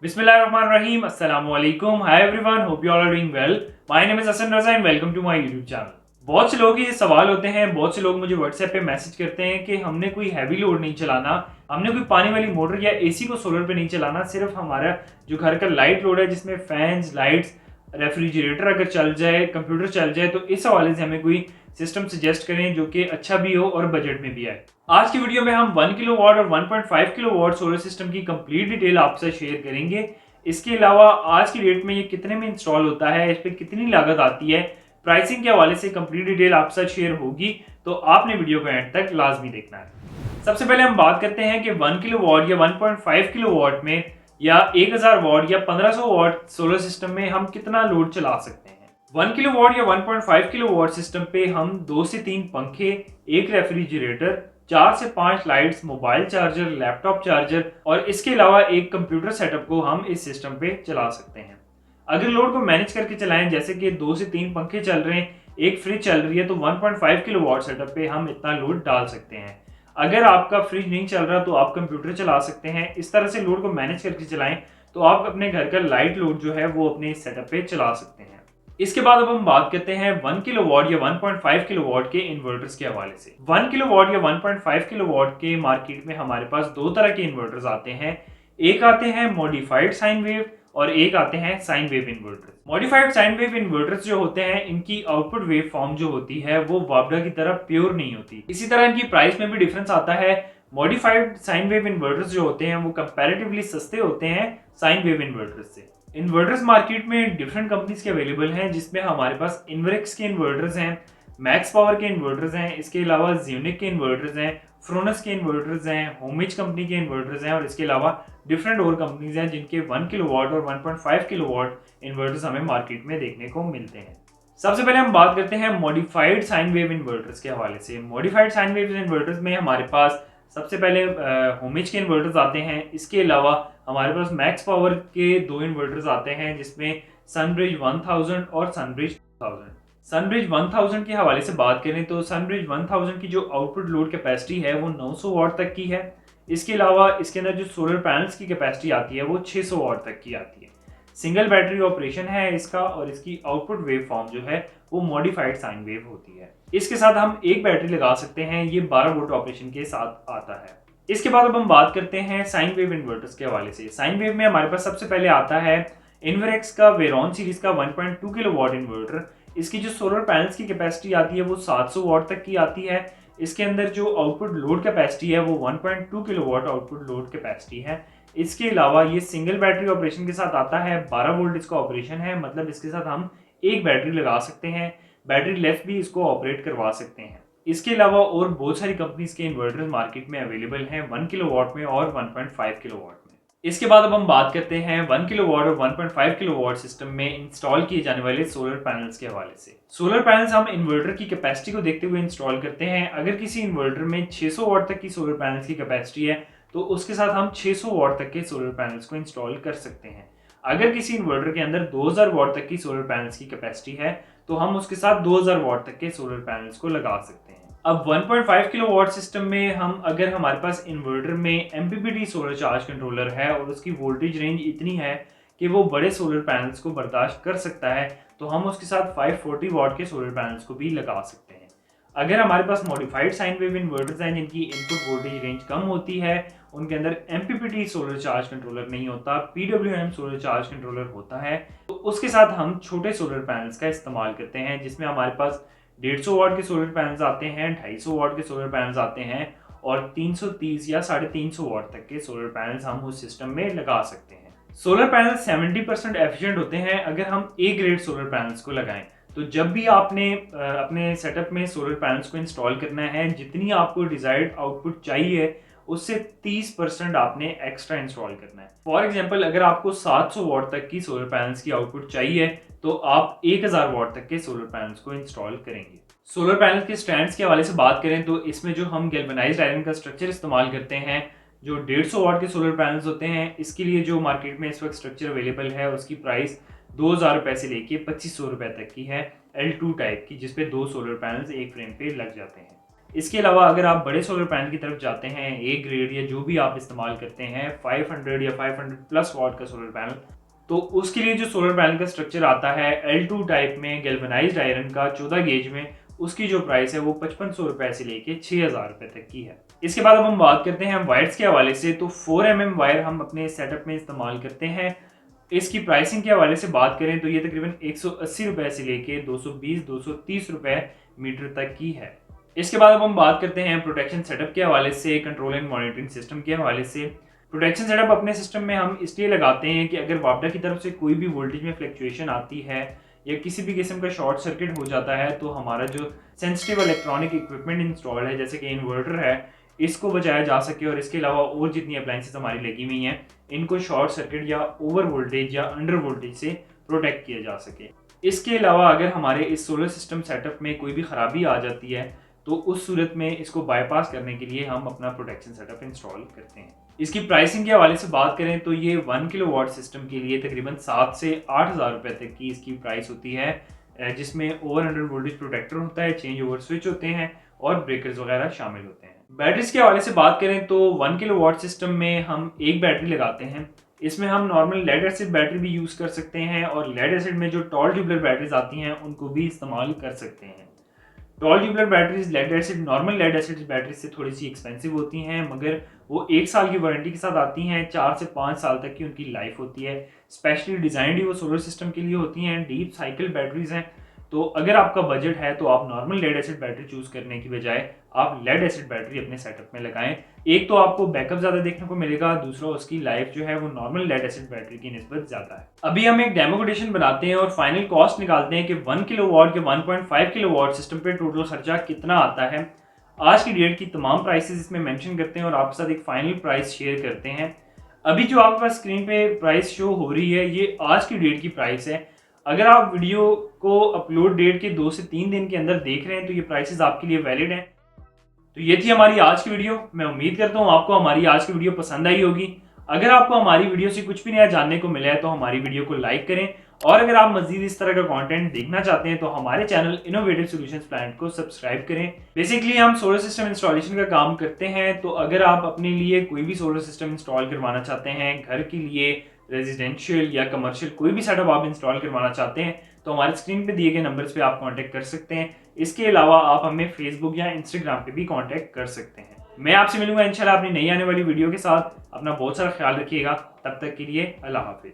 Bismillahirrahmanirrahim. Assalamu alaikum. Hi everyone. Hope you all are doing well. My name is Hassan Raza and welcome to my YouTube channel. बहुत से लोग ये सवाल होते हैं, बहुत से लोग मुझे WhatsApp पे मैसेज करते हैं कि हमने कोई हैवी लोड नहीं चलाना, हमने कोई पानी वाली मोटर या एसी को सोलर पे नहीं चलाना, सिर्फ हमारा जो घर का लाइट लोड है जिसमें फैंस, लाइट्स, रेफ्रिजरेटर अगर चल जाए, कंप्यूटर चल जाए, तो इस हवाले से हमें कोई सिस्टम सजेस्ट करें जो कि अच्छा भी हो और बजट में भी आए। आज की वीडियो में हम 1 किलोवाट और 1.5 किलोवाट सोलर सिस्टम की कंप्लीट डिटेल आपसे शेयर करेंगे। इसके अलावा आज की डेट में ये कितने में इंस्टॉल होता है, इस पर कितनी लागत आती है, प्राइसिंग के हवाले से कंप्लीट डिटेल आपके साथ शेयर होगी, तो आपने वीडियो को एंड तक लाजमी देखना है। सबसे पहले हम बात करते हैं कि 1 किलोवाट या 1.5 किलोवाट में या 1000 वाट या 1500 वाट सोलर सिस्टम में हम कितना लोड चला सकते हैं। 1 किलोवाट या 1.5 किलोवाट सिस्टम पे हम 2 से 3 पंखे, एक रेफ्रिजरेटर, 4 से 5 lights, mobile charger, laptop charger और इसके अलावा एक कंप्यूटर सेटअप को हम इस सिस्टम पे चला सकते हैं। अगर लोड को मैनेज करके चलाएं, जैसे कि 2 से 3 पंखे चल रहे हैं, एक फ्रिज चल रही है, तो 1.5 किलोवाट सेटअप पे हम इतना लोड डाल सकते हैं। अगर आपका फ्रिज नहीं चल रहा तो आप कंप्यूटर चला सकते हैं। इस तरह से लोड को मैनेज करके चलाएं तो आप अपने घर का लाइट लोड जो है वो अपने सेटअप पे चला सकते हैं। इसके बाद अब हम बात करते हैं 1 किलोवाट या 1.5 किलोवाट के इन्वर्टर्स के हवाले से। 1 किलोवाट या 1.5 किलोवाट के मार्केट में हमारे पास दो तरह के इन्वर्टर्स आते हैं। एक आते हैं मॉडिफाइड साइन वेव और एक आते हैं sine wave inverters. Modified sine wave inverters जो होते हैं, इनकी आउटपुट वेव फॉर्म जो होती है वो वाबडा की तरह प्योर नहीं होती। इसी तरह इनकी प्राइस में भी डिफरेंस आता है। मॉडिफाइड साइन वेव इन्वर्टर्स जो होते हैं वो कंपैरेटिवली सस्ते होते हैं साइन वेव इन्वर्टर्स से। इन्वर्टर्स मार्केट में डिफरेंट कंपनीज के अवेलेबल हैं, जिसमें हमारे पास इन्वर्क्स के इन्वर्टर्स हैं, मैक्स पावर के इन्वर्टर्स हैं, इसके अलावा ज़्यूनिक के इन्वर्टर्स हैं, फ्रोनस के इन्वर्टर्स हैं, होमिज कंपनी के इन्वर्टर्स हैं और इसके अलावा डिफरेंट और कंपनीज हैं जिनके 1 किलोवाट और 1.5 किलोवाट इन्वर्टर्स हमें मार्केट में देखने को मिलते हैं। सबसे पहले हम बात करते हैं मॉडिफाइड साइन वेव इन्वर्टर्स के हवाले से। मॉडिफाइड साइन वेव इन्वर्टर्स में हमारे पास सबसे पहले होमिज के इन्वर्टर्स आते हैं। इसके अलावा हमारे पास मैक्स पावर के दो इन्वर्टर्स आते हैं, जिसमें सनब्रिज 1000 और सनब्रिज 2000। सनब्रिज 1000 के हवाले से बात करें तो सनब्रिज 1000 की जो आउटपुट लोड कैपेसिटी है वो 900 वाट तक की है। इसके अलावा इसके अंदर जो सोलर पैनल्स की कैपेसिटी आती है वो 600 वाट तक की आती है। सिंगल बैटरी ऑपरेशन है इसका और इसकी आउटपुट वेव फॉर्म जो है वो मॉडिफाइड साइन वेव होती है। इसके साथ हम एक बैटरी लगा सकते हैं, ये 12 वोल्ट ऑपरेशन के साथ आता है। इसके बाद अब हम बात करते हैं साइन वेव इन्वर्टर्स के हवाले से। साइन वेव में हमारे पास सबसे पहले आता है इन्वर्क्स का वेरॉन सीरीज का 1.2 किलोवाट इन्वर्टर। इसकी जो सोलर पैनल्स की कैपेसिटी आती है वो 700 वाट तक की आती है। इसके अंदर जो आउटपुट लोड कैपेसिटी है वो 1.2 किलोवाट आउटपुट लोड कैपेसिटी है। इसके अलावा ये सिंगल बैटरी ऑपरेशन के साथ आता है, 12 वोल्ट इसका ऑपरेशन है, मतलब इसके साथ हम एक बैटरी लगा सकते हैं, बैटरी लेस भी इसको ऑपरेट करवा सकते हैं। इसके अलावा और बहुत सारी कंपनीज के इन्वर्टर्स मार्केट में अवेलेबल हैं 1 किलोवाट में और 1.5 किलोवाट में। इसके बाद अब हम बात करते हैं 1 किलोवाट और 1.5 किलोवाट सिस्टम में इंस्टॉल किए जाने वाले सोलर पैनल्स के हवाले से। सोलर पैनल्स हम इन्वर्टर की कैपेसिटी को देखते हुए इंस्टॉल करते हैं। अगर किसी इन्वर्टर में 600 वाट तक की सोलर पैनल्स की कैपेसिटी है तो उसके साथ हम 600 वाट तक के सोलर पैनल्स को इंस्टॉल कर सकते हैं। अगर किसी इन्वर्टर के अंदर 2000 वाट तक की सोलर पैनल्स की कैपेसिटी है तो हम उसके साथ 2000 वाट तक के सोलर पैनल्स को लगा सकते हैं। अब 1.5 किलोवाट सिस्टम में हम अगर हमारे पास इन्वर्टर में MPPT सोलर चार्ज कंट्रोलर है और उसकी वोल्टेज रेंज इतनी है कि वो बड़े सोलर पैनल्स को बर्दाश्त कर सकता है, तो हम उसके साथ 540 वाट के सोलर पैनल्स को भी लगा सकते हैं। अगर हमारे पास मॉडिफाइड साइन वेव इन्वर्टर्स हैं जिनकी इनपुट वोल्टेज रेंज कम होती है, उनके अंदर MPPT सोलर चार्ज कंट्रोलर नहीं होता, PWM सोलर चार्ज कंट्रोलर होता है, तो उसके साथ हम छोटे सोलर पैनल्स का इस्तेमाल करते हैं, जिसमें हमारे पास 150 वाट के सोलर पैनल्स आते हैं, 250 वाट के सोलर पैनल्स आते हैं और 330 या 350 वाट तक के सोलर पैनल्स हम उस सिस्टम में लगा सकते हैं। सोलर पैनल 70% एफिशिएंट होते हैं अगर हम ए ग्रेड सोलर पैनल्स को लगाएं। तो जब भी आपने अपने सेटअप में सोलर पैनल्स को इंस्टॉल करना है, जितनी आपको डिजायर्ड आउटपुट चाहिए उससे 30% आपने एक्स्ट्रा इंस्टॉल करना है। फॉर एग्जांपल, अगर आपको 700 वाट तक की सोलर पैनल्स की आउटपुट चाहिए तो आप 1000 वाट तक के सोलर पैनल्स को इंस्टॉल करेंगे। सोलर पैनल के स्टैंड्स के हवाले से बात करें तो इसमें जो हम गैल्वेनाइज्ड आयरन का स्ट्रक्चर इस्तेमाल करते हैं, जो 150 वाट के सोलर पैनल्स होते हैं, इसके लिए जो मार्केट में इस वक्त स्ट्रक्चर अवेलेबल है उसकी प्राइस 2000 रुपए से लेके 2500 रुपए तक की है, L2 टाइप की, जिसपे 2 सोलर पैनल्स एक फ्रेम पे लग जाते हैं। इसके अलावा अगर आप बड़े सोलर पैनल की तरफ जाते हैं, ए ग्रेड या जो भी आप इस्तेमाल करते हैं 500 या 500 प्लस वाट का सोलर पैनल, तो उसके लिए जो सोलर पैनल का स्ट्रक्चर आता है L2 टाइप में गैल्वेनाइज्ड आयरन का 14 गेज में, उसकी जो प्राइस है वो 5500 रुपए से लेके 6000 रुपए तक की है। इसके बाद अब हम बात करते हैं वायर्स के हवाले से। तो 4mm वायर हम अपने सेटअप में इस्तेमाल करते हैं। इसकी प्राइसिंग के हवाले से बात करें तो ये तकरीबन 180 रुपए से लेके 220-230 रुपए मीटर तक की है। इसके बाद अब हम बात करते हैं प्रोटेक्शन सेटअप के हवाले से, कंट्रोल एंड मॉनिटरिंग सिस्टम के हवाले से। प्रोटेक्शन सेटअप अपने सिस्टम में हम इसलिए लगाते हैं कि अगर वापडा की तरफ से कोई भी वोल्टेज में फ्लक्चुएशन आती है या किसी भी किस्म का शॉर्ट सर्किट हो जाता है, तो हमारा जो सेंसिटिव इलेक्ट्रॉनिक इक्विपमेंट इंस्टॉल है जैसे कि इन्वर्टर है, इसको बचाया जा सके और इसके अलावा और जितनी अप्लायंसेस हमारी लगी हुई हैं इनको शॉर्ट सर्किट या ओवर वोल्टेज या अंडर वोल्टेज से प्रोटेक्ट किया जा सके। इसके अलावा अगर हमारे इस सोलर सिस्टम सेटअप में कोई भी खराबी आ जाती है तो उस सूरत में इसको बाईपास करने के लिए हम अपना प्रोटेक्शन सेटअप इंस्टॉल करते हैं। इसकी प्राइसिंग के हवाले से बात करें तो ये 1 किलोवाट सिस्टम के लिए तकरीबन 7 से 8,000 रुपए तक की इसकी प्राइस होती है, जिसमें ओवर अंडर वोल्टेज प्रोटेक्टर होता है, चेंज ओवर स्विच होते हैं और ब्रेकर्स वगैरह शामिल होते हैं। बैटरीज के हवाले से बात करें तो 1 किलोवाट सिस्टम में हम एक बैटरी लगाते हैं। इसमें हम नॉर्मल लेड एसिड बैटरी भी यूज़ कर सकते हैं और लेड एसिड में जो टॉल ट्यूबलर बैटरीज आती हैं उनको भी इस्तेमाल कर सकते हैं। Tall tubular batteries lead acid normal lead acid battery से थोड़ी सी एक्सपेंसिव होती हैं, मगर वो 1 साल की वारंटी के साथ आती हैं, 4 से 5 साल तक की उनकी लाइफ होती है। स्पेशली डिज़ाइंड ही वो सोलर सिस्टम के लिए होती हैं, डीप साइकिल बैटरीज हैं। तो अगर आपका बजट है तो आप normal lead acid battery choose करने की बजाय आप लेड एसिड बैटरी अपने सेटअप में लगाएं। एक तो आपको बैकअप ज़्यादा देखने को मिलेगा, दूसरा उसकी लाइफ जो है वो नॉर्मल लेड एसिड बैटरी की निस्बत ज़्यादा है। अभी हम एक डेमो कोटेशन बनाते हैं और फाइनल कॉस्ट निकालते हैं कि 1 किलोवाट के 1.5 किलोवाट सिस्टम पे टोटल खर्चा कितना आता है। आज की डेट की तमाम प्राइसेस इसमें मेंशन करते हैं और आपके साथ एक फाइनल प्राइस शेयर करते हैं। अभी जो आपके पास स्क्रीन पे प्राइस शो हो रही है ये आज की डेट की प्राइस है। अगर आप वीडियो को अपलोड डेट के 2 से 3 दिन के अंदर देख रहे हैं तो ये प्राइसेस आपके लिए वैलिड हैं। तो ये थी हमारी आज की वीडियो। मैं उम्मीद करता हूँ आपको हमारी आज की वीडियो पसंद आई होगी। अगर आपको हमारी वीडियो से कुछ भी नया जानने को मिला है तो हमारी वीडियो को लाइक करें और अगर आप मजीद इस तरह का कंटेंट देखना चाहते हैं तो हमारे चैनल इनोवेटिव सॉल्यूशंस प्लानेट को सब्सक्राइब करें। बेसिकली हम सोलर सिस्टम इंस्टॉलेशन का काम करते हैं, तो अगर आप अपने लिए कोई भी सोलर सिस्टम इंस्टॉल करवाना चाहते हैं, घर के लिए, रेजिडेंशियल या कमर्शियल कोई भी सेटअप आप इंस्टॉल करवाना चाहते हैं तो हमारे स्क्रीन पे दिए गए नंबर्स पे आप कांटेक्ट कर सकते हैं। इसके अलावा आप हमें फेसबुक या इंस्टाग्राम पे भी कांटेक्ट कर सकते हैं। मैं आपसे मिलूंगा इंशाल्लाह अपनी नई आने वाली वीडियो के साथ। अपना बहुत सारा ख्याल रखिएगा। तब तक के लिए अल्लाह हाफिज।